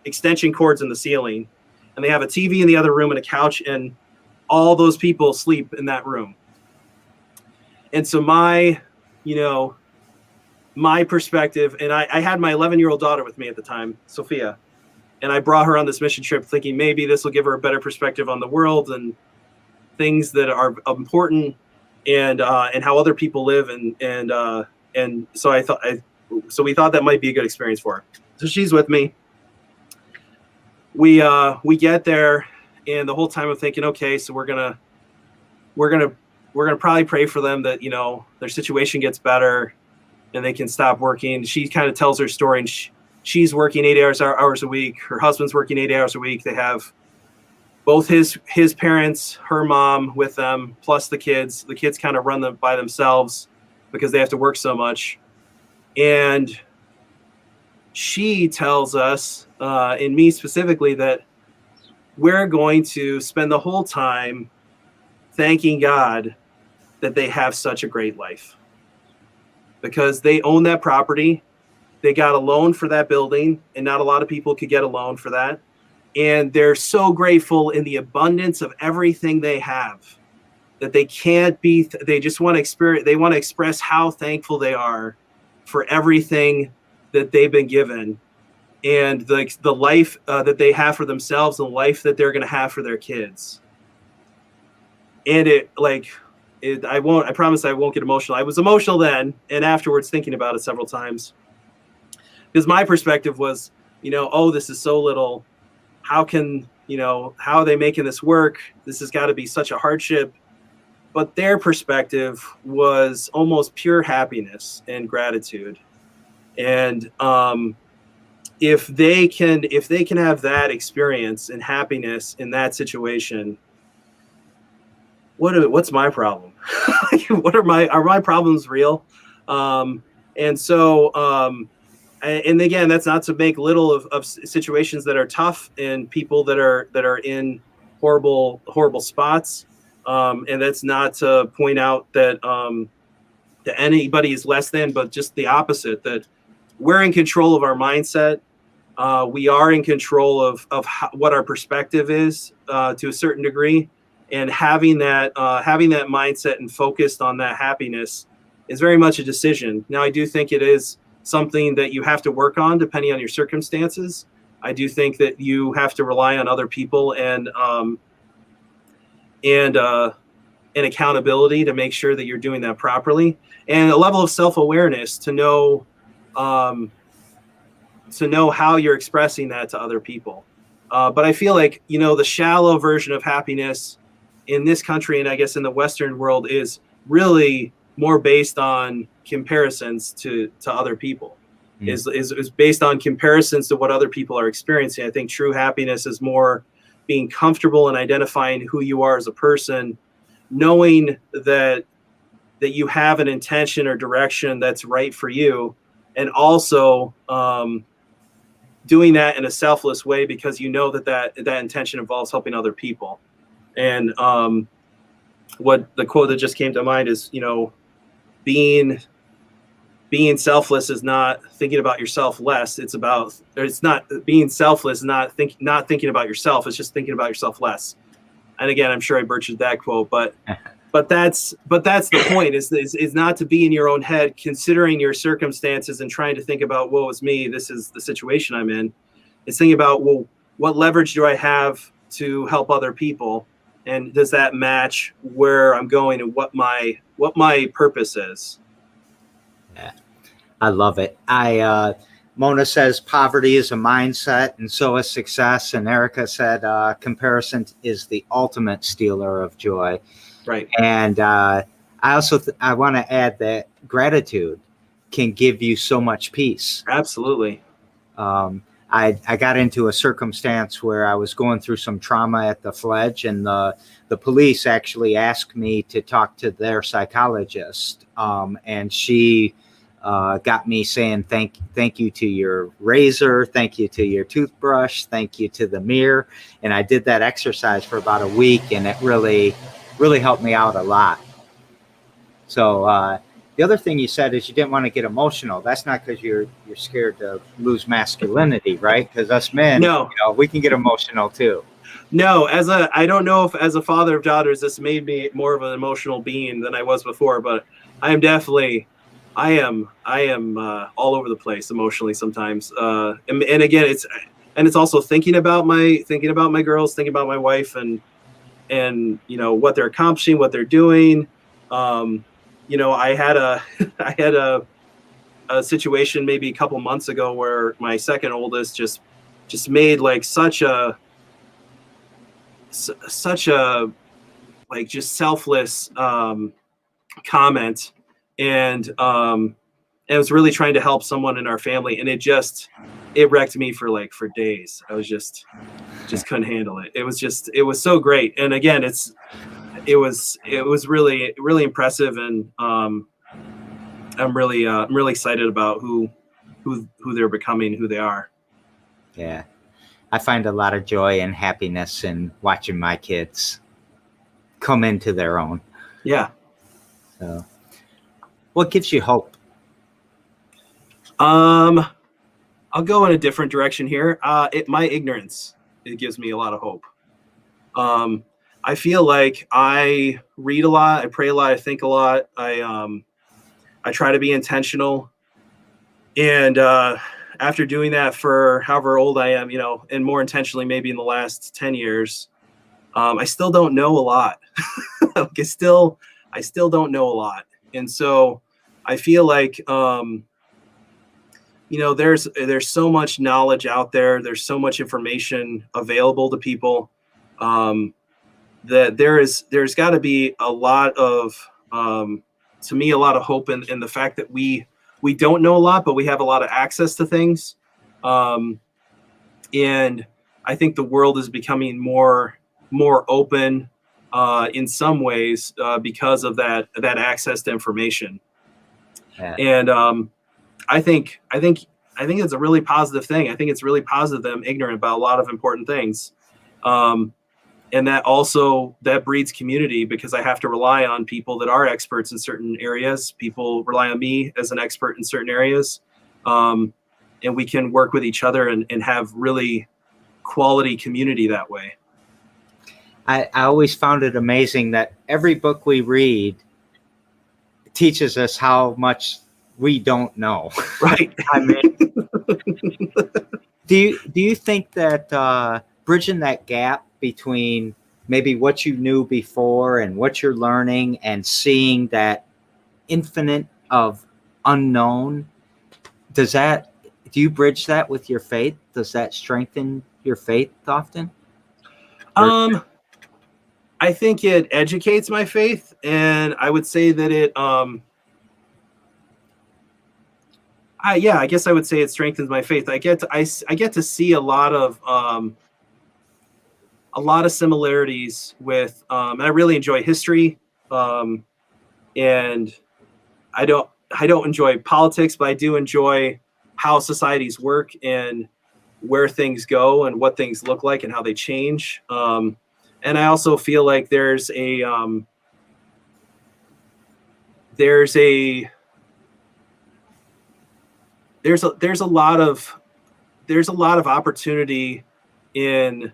extension cords in the ceiling. And they have a TV in the other room and a couch, and all those people sleep in that room. And so my perspective, and I had my 11-year-old daughter with me at the time, Sophia, and I brought her on this mission trip thinking maybe this will give her a better perspective on the world and things that are important, and how other people live, and so we thought that might be a good experience for her. So she's with me. We get there, and the whole time I'm thinking, okay, so we're gonna probably pray for them that their situation gets better and they can stop working. She kind of tells her story, and she's working 8 hours a week. Her husband's working 8 hours a week. They have both his parents, her mom with them, plus the kids. The kids kind of run them by themselves because they have to work so much. And she tells us, and me specifically, that we're going to spend the whole time thanking God that they have such a great life, because they own that property. They got a loan for that building, and not a lot of people could get a loan for that. And they're so grateful in the abundance of everything they have that they can't be, they just want to experience, they want to express how thankful they are for everything that they've been given, and the life that they have for themselves, and the life that they're going to have for their kids. And I promise I won't get emotional. I was emotional then and afterwards, thinking about it several times, because my perspective was, oh, this is so little. How are they making this work? This has got to be such a hardship. But their perspective was almost pure happiness and gratitude. And if they can have that experience and happiness in that situation, what's my problem? Are my problems real? And again, that's not to make little of situations that are tough and people that are in horrible spots. And that's not to point out that anybody is less than, but just the opposite, that we're in control of our mindset. We are in control of what our perspective is to a certain degree, and having that mindset and focused on that happiness is very much a decision. Now, I do think it is something that you have to work on depending on your circumstances. I do think that you have to rely on other people and accountability to make sure that you're doing that properly, and a level of self-awareness to know how you're expressing that to other people. But I feel like, the shallow version of happiness in this country, and I guess in the Western world, is really more based on comparisons to other people. Is based on comparisons to what other people are experiencing. I think true happiness is more being comfortable in identifying who you are as a person, knowing that you have an intention or direction that's right for you, and also doing that in a selfless way because you know that intention involves helping other people. And what the quote that just came to mind is, being selfless is not thinking about yourself less. It's not being selfless, not thinking about yourself. It's just thinking about yourself less. And again, I'm sure I butchered that quote, but that's the point is not to be in your own head, considering your circumstances and trying to think about, woe is me, this is the situation I'm in. It's thinking about, well, what leverage do I have to help other people? And does that match where I'm going and what my purpose is? Yeah, I love it. Mona says poverty is a mindset, and so is success. And Erica said comparison is the ultimate stealer of joy. Right. And I also I want to add that gratitude can give you so much peace. Absolutely. I got into a circumstance where I was going through some trauma at the Fledge, and the police actually asked me to talk to their psychologist, and she got me saying thank you to your razor, thank you to your toothbrush, thank you to the mirror. And I did that exercise for about a week, and it really helped me out a lot. So the other thing you said is you didn't want to get emotional. That's not because you're scared to lose masculinity, right? Because us men, no, we can get emotional too. No, I don't know if as a father of daughters, this made me more of an emotional being than I was before, but I am definitely, I am all over the place emotionally sometimes. And again, it's also thinking about my girls, thinking about my wife, and what they're accomplishing, what they're doing. I had a situation maybe a couple months ago where my second oldest just made like such a like just selfless comment, and I was really trying to help someone in our family, and it wrecked me for days. I was just couldn't handle it. It was so great. And again, it was really, really impressive. And I'm really excited about who they're becoming, who they are. Yeah. I find a lot of joy and happiness in watching my kids come into their own. Yeah. So what gives you hope? I'll go in a different direction here. My ignorance, it gives me a lot of hope. I feel like I read a lot, I pray a lot, I think a lot. I try to be intentional. And after doing that for however old I am, and more intentionally, maybe in the last 10 years, I still don't know a lot. I still don't know a lot. And so I feel like, there's so much knowledge out there. There's so much information available to people, that there's got to be a lot of, to me, a lot of hope in the fact that we don't know a lot, but we have a lot of access to things. And I think the world is becoming more open in some ways because of that access to information. Yeah. And I think it's a really positive thing. I think it's really positive that I'm ignorant about a lot of important things. And that breeds community, because I have to rely on people that are experts in certain areas. People rely on me as an expert in certain areas. And we can work with each other and have really quality community that way. I always found it amazing that every book we read teaches us how much we don't know. Right. I mean, do you think that bridging that gap between maybe what you knew before and what you're learning and seeing that infinite of unknown, do you bridge that with your faith? Does that strengthen your faith often? I think it educates my faith, and I would say that it I guess I would say it strengthens my faith. I get to see a lot of similarities with, and I really enjoy history, and I don't enjoy politics, but I do enjoy how societies work and where things go and what things look like and how they change. And I also feel like there's a there's a lot of opportunity in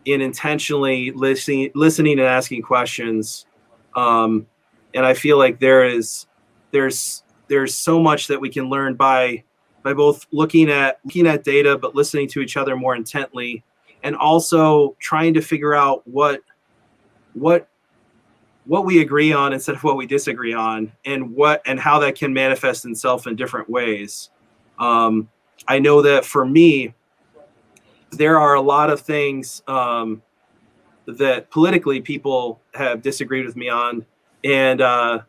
intentionally listening and asking questions, and I feel like there's so much that we can learn by both looking at data but listening to each other more intently, and also trying to figure out what we agree on instead of what we disagree on, and how that can manifest itself in different ways. I know that for me, there are a lot of things that politically people have disagreed with me on, and a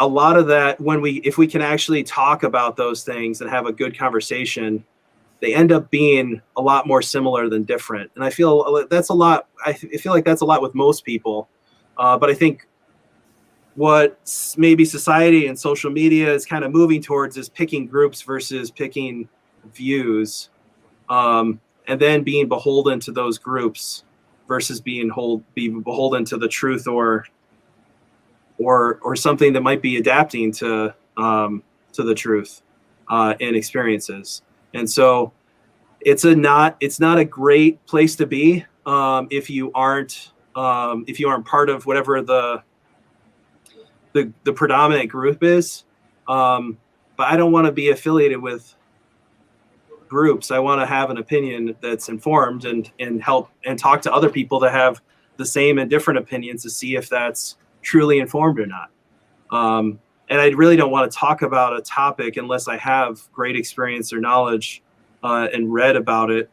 lot of that, if we can actually talk about those things and have a good conversation, they end up being a lot more similar than different. And I feel that's a lot. I feel like that's a lot with most people, but I think what maybe society and social media is kind of moving towards is picking groups versus picking views, and then being beholden to those groups versus being beholden to the truth or something that might be adapting to the truth and experiences. And so it's not a great place to be if you aren't part of whatever the predominant group is. But I don't want to be affiliated with groups. I want to have an opinion that's informed and help and talk to other people that have the same and different opinions to see if that's truly informed or not. And I really don't want to talk about a topic unless I have great experience or knowledge and read about it,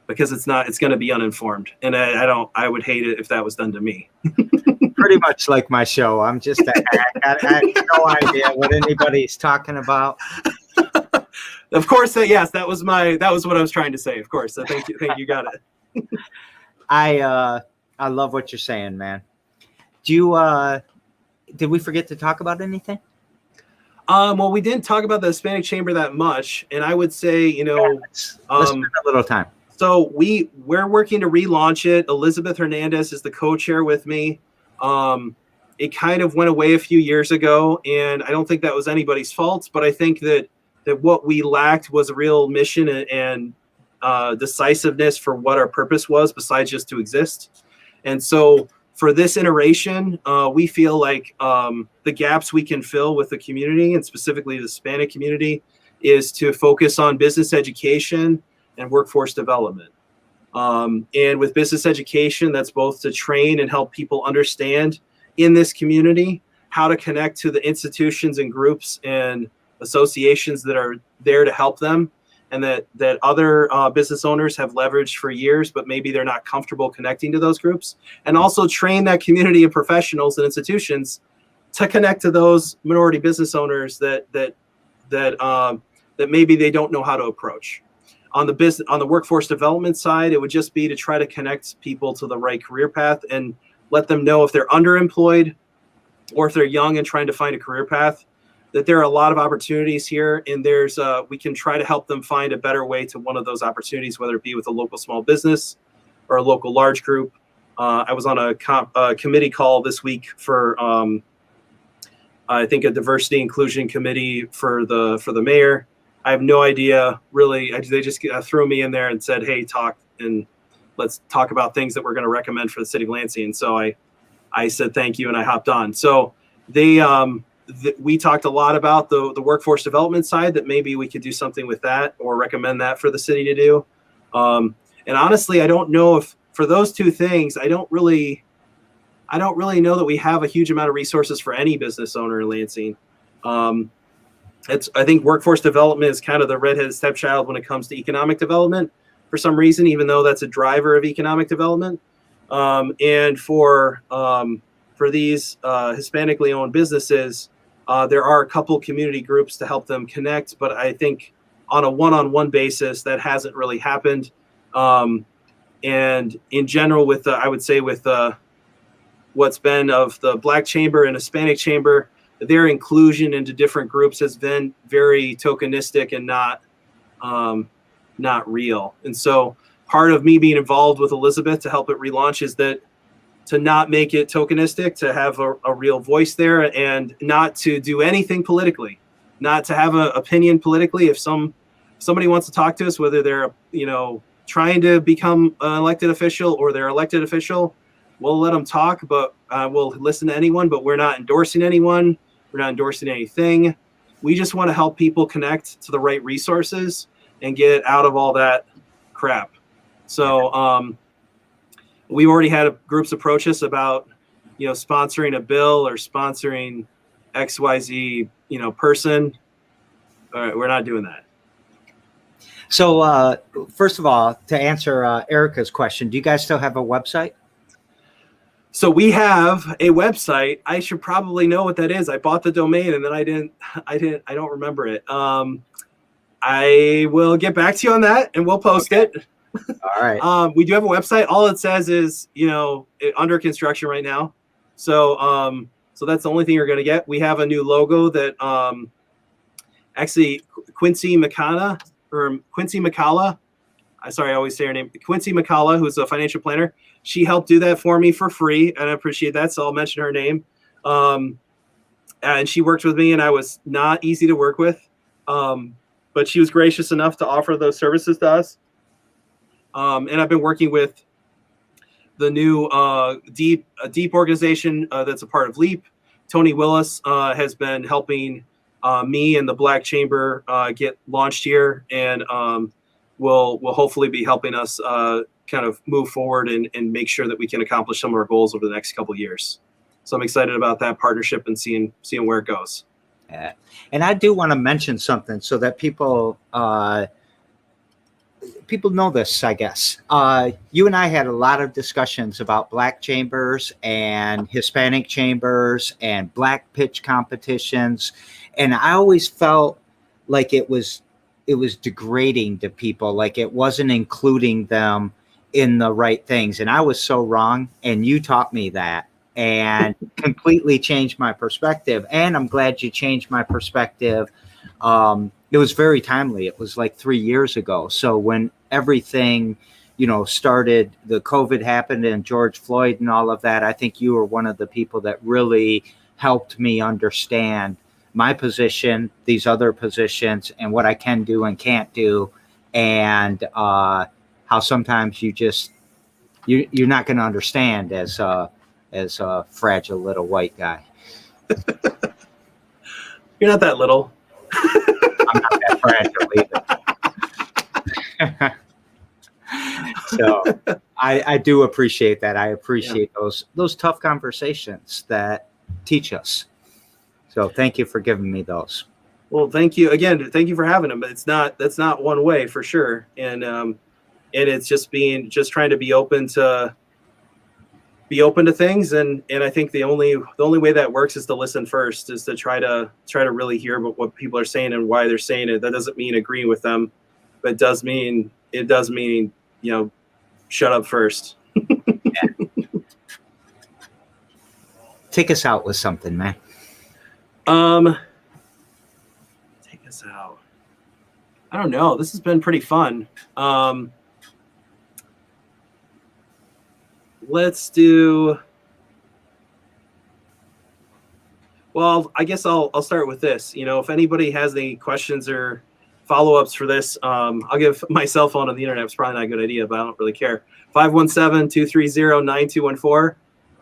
because it's going to be uninformed. And I would hate it if that was done to me. Pretty much like my show. I'm just a hack. I have no idea what anybody's talking about. Of course, yes, that was what I was trying to say. Of course, so thank you, got it. I love what you're saying, man. Did we forget to talk about anything? Well, we didn't talk about the Hispanic Chamber that much, and I would say, let's spend a little time. So we're working to relaunch it. Elizabeth Hernandez is the co-chair with me. It kind of went away a few years ago, and I don't think that was anybody's fault, but I think that what we lacked was a real mission and decisiveness for what our purpose was besides just to exist. And so for this iteration, we feel like the gaps we can fill with the community, and specifically the Hispanic community, is to focus on business education and workforce development. And with business education, that's both to train and help people understand in this community how to connect to the institutions and groups and associations that are there to help them, and that other business owners have leveraged for years, but maybe they're not comfortable connecting to those groups, and also train that community of professionals and institutions to connect to those minority business owners that maybe they don't know how to approach. On the workforce development side, it would just be to try to connect people to the right career path and let them know if they're underemployed or if they're young and trying to find a career path, that there are a lot of opportunities here, and we can try to help them find a better way to one of those opportunities, whether it be with a local small business or a local large group. I was on a committee call this week for I think a diversity inclusion committee for the mayor. I have no idea really. They just threw me in there and said, "Hey, let's talk about things that we're going to recommend for the city of Lansing." And so I said thank you and I hopped on. So we talked a lot about the workforce development side, that maybe we could do something with that or recommend that for the city to do. And honestly, I don't know if for those two things, I don't really know that we have a huge amount of resources for any business owner in Lansing. I think workforce development is kind of the redheaded stepchild when it comes to economic development for some reason, even though that's a driver of economic development. And for these Hispanically owned businesses, there are a couple community groups to help them connect, but I think on a one-on-one basis, that hasn't really happened. And in general, I would say with what's been of the Black Chamber and Hispanic Chamber, their inclusion into different groups has been very tokenistic and not real. And so part of me being involved with Elizabeth to help it relaunch is that to not make it tokenistic, to have a real voice there, and not to do anything politically, not to have an opinion politically. If somebody wants to talk to us, whether they're, trying to become an elected official or they're elected official, we'll let them talk, but we'll listen to anyone, but we're not endorsing anyone. We're not endorsing anything. We just want to help people connect to the right resources and get out of all that crap. So we've already had groups approach us about, sponsoring a bill or sponsoring XYZ, person. All right, we're not doing that. So first of all, to answer Erica's question, do you guys still have a website? So we have a website. I should probably know what that is. I bought the domain and then I don't remember it. I will get back to you on that and we'll post it. All right. We do have a website. All it says is, under construction right now. So, so that's the only thing you're going to get. We have a new logo that, actually Quincy McCalla, sorry, I always say her name, Quincy McCalla, who's a financial planner. She helped do that for me for free, and I appreciate that. So I'll mention her name. And she worked with me, and I was not easy to work with. But she was gracious enough to offer those services to us. And I've been working with the new Deep organization that's a part of LEAP. Tony Willis has been helping me and the Black Chamber get launched here, and will hopefully be helping us kind of move forward and make sure that we can accomplish some of our goals over the next couple of years. So I'm excited about that partnership and seeing where it goes. Yeah. And I do want to mention something so that people know this, I guess. You and I had a lot of discussions about Black chambers and Hispanic chambers and Black pitch competitions. And I always felt like it was degrading to people, like it wasn't including them in the right things. And I was so wrong. And you taught me that and completely changed my perspective. And I'm glad you changed my perspective. It was very timely. It was like 3 years ago. So when everything, started, the COVID happened and George Floyd and all of that, I think you were one of the people that really helped me understand my position, these other positions, and what I can do and can't do, and how sometimes you're not going to understand as a fragile little white guy. You're not that little. I'm not that fragile either. So I do appreciate that. I appreciate those tough conversations that teach us. So thank you for giving me those. Well, thank you again. Thank you for having them. But that's not one way for sure. And it's just trying to be open to things. And I think the only way that works is to listen first, is to try to really hear what people are saying and why they're saying it. That doesn't mean agreeing with them, but it does mean, shut up first. Yeah. Take us out with something, man. Take us out. I don't know. This has been pretty fun. Let's do. Well, I guess I'll start with this. If anybody has any questions or follow-ups for this, I'll give my cell phone on the internet. It's probably not a good idea, but I don't really care. 517-230-9214.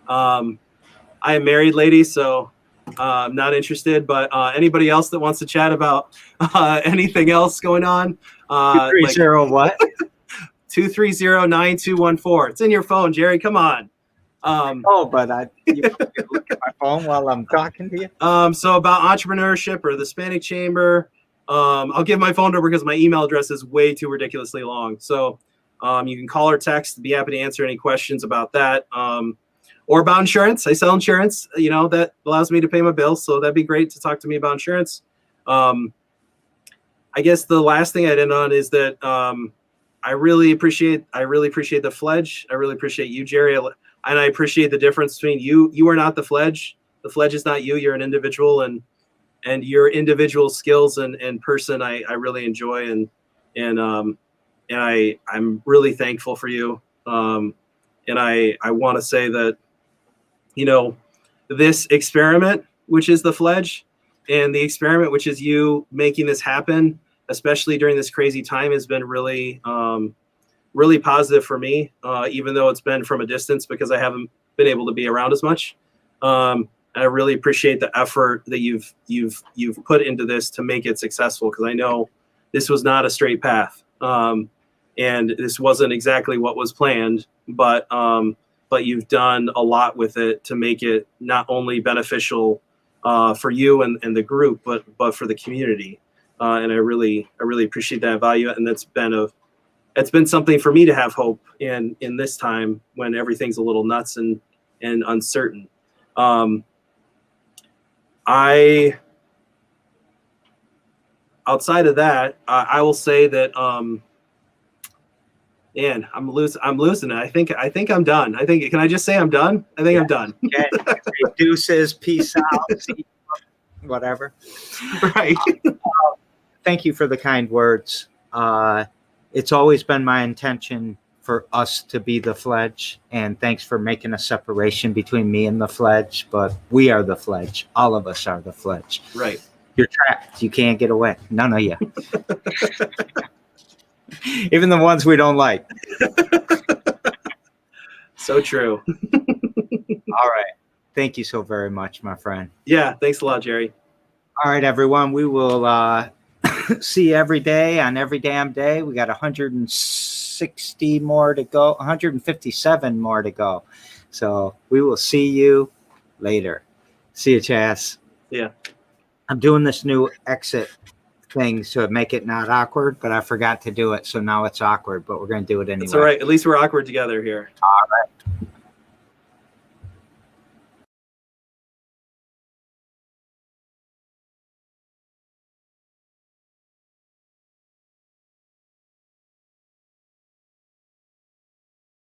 I am married, ladies, so I'm not interested. But anybody else that wants to chat about anything else going on? 230 what? 230-9214. It's in your phone, Jerry. Come on. But you look at my phone while I'm talking to you. So about entrepreneurship or the Hispanic Chamber, I'll give my phone number because my email address is way too ridiculously long. So you can call or text. Be happy to answer any questions about that. Or about insurance. I sell insurance, that allows me to pay my bills. So that'd be great to talk to me about insurance. I guess the last thing I'd end on is that I really appreciate the Fledge. I really appreciate you, Jerry. And I appreciate the difference between you. You are not the Fledge. The Fledge is not you. You're an individual, and your individual skills and person I really enjoy. And I'm really thankful for you. And I want to say that, this experiment, which is the Fledge, and the experiment, which is you making this happen, especially during this crazy time, has been really, really positive for me, even though it's been from a distance because I haven't been able to be around as much. I really appreciate the effort that you've put into this to make it successful, because I know this was not a straight path, and this wasn't exactly what was planned, but you've done a lot with it to make it not only beneficial for you and the group, but for the community. And I really appreciate that, value it, and it's been something for me to have hope in this time when everything's a little nuts and uncertain. Outside of that, I will say that, man, I'm losing it. I think I'm done. Can I just say I'm done? I think I'm done. Okay. Deuces, peace out, whatever. Right. Thank you for the kind words. It's always been my intention for us to be the Fledge, and thanks for making a separation between me and the Fledge, but we are the Fledge. All of us are the Fledge. Right. You're trapped. You can't get away. None of you. Even the ones we don't like. So true. All right. Thank you so very much, my friend. Yeah, thanks a lot, Jerry. All right, everyone. We will see you every day on every damn day. We got 160 more to go, 157 more to go. So we will see you later. See you, Chaz. Yeah. I'm doing this new exit thing to make it not awkward, but I forgot to do it. So now it's awkward, but we're going to do it anyway. It's all right. At least we're awkward together here. All right.